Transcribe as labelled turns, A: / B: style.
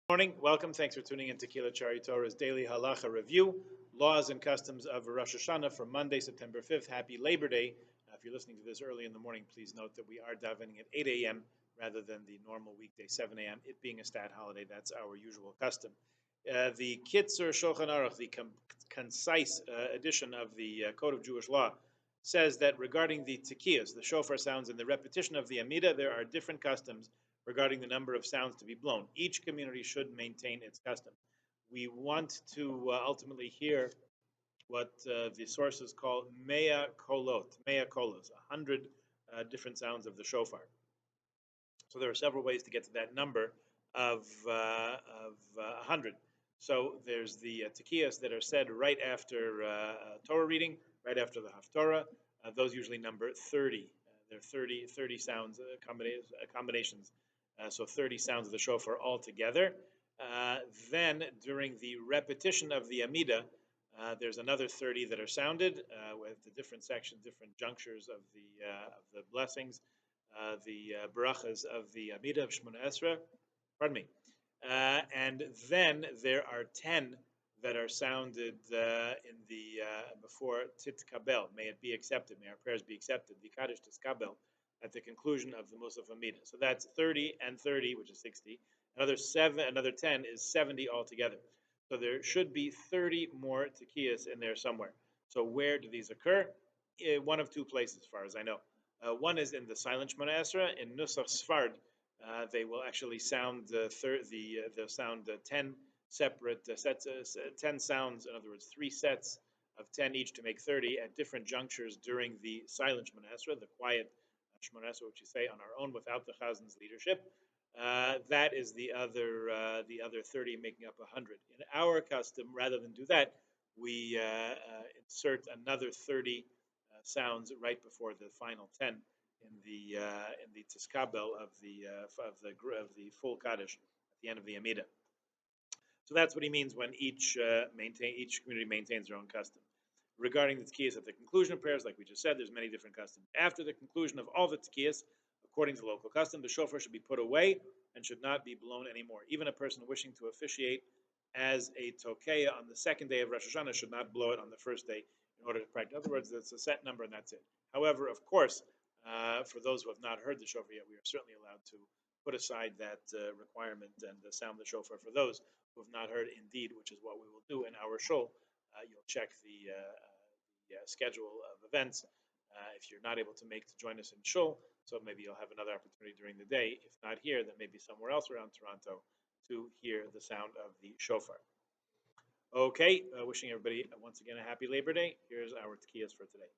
A: Morning, welcome. Thanks for tuning in to Kila Chari Torah's daily halacha review, laws and customs of Rosh Hashanah for Monday, September 5th. Happy Labor Day. If you're listening to this early in the morning, please note that we are davening at 8 a.m. rather than the normal weekday 7 a.m. It being a stat holiday, that's our usual custom. The Kitzur Shulchan Aruch, the concise edition of the Code of Jewish Law, says that regarding the tikiyas, the shofar sounds, and the repetition of the Amida, there are different customs regarding the number of sounds to be blown. Each community should maintain its custom. We want to ultimately hear what the sources call mea kolos, 100 different sounds of the shofar. So there are several ways to get to that number of 100. So there's the tekiyas that are said right after Torah reading, right after the Haftorah. Those usually number 30. There are 30 sounds, combinations, so 30 sounds of the shofar altogether. Then during the repetition of the Amida, there's another 30 that are sounded with the different sections, different junctures of the blessings, the barachas of the Amida of Shemona Esra. Pardon me. And then there are 10 that are sounded in the before Tit Kabel. May it be accepted. May our prayers be accepted. The Kaddish Tit Kabel at the conclusion of the Musaf Amida. So that's 30 and 30, which is 60. Another 10 is 70 altogether. So there should be 30 more tekiyas in there somewhere. So where do these occur? One of two places, as far as I know. One is in the silent Shemona Esra. In Nusach Sfard, they will actually sound they'll sound 10 separate sets, 10 sounds. In other words, 3 sets of 10 each to make 30 at different junctures during the silent Shemona Esra, the quiet Shemona Esra, which you say on our own without the Chazin's leadership. That is the other 30 making up 100. In our custom, rather than do that, we insert another 30 sounds right before the final 10 in the tiskabel of the full kaddish at the end of the amida. So that's what he means when each community maintains their own custom. Regarding the tkiyas at the conclusion of prayers, like we just said, there's many different customs. After the conclusion of all the tkiyas, according to local custom, the shofar should be put away and should not be blown anymore. Even a person wishing to officiate as a tokeya on the second day of Rosh Hashanah should not blow it on the first day in order to practice. In other words, it's a set number and that's it. However, of course, for those who have not heard the shofar yet, we are certainly allowed to put aside that requirement and sound the shofar for those who have not heard indeed, which is what we will do in our shul. You'll check the schedule of events if you're not able to make to join us in shul. So maybe you'll have another opportunity during the day. If not here, then maybe somewhere else around Toronto to hear the sound of the shofar. Okay, wishing everybody once again a happy Labor Day. Here's our tkiyas for today.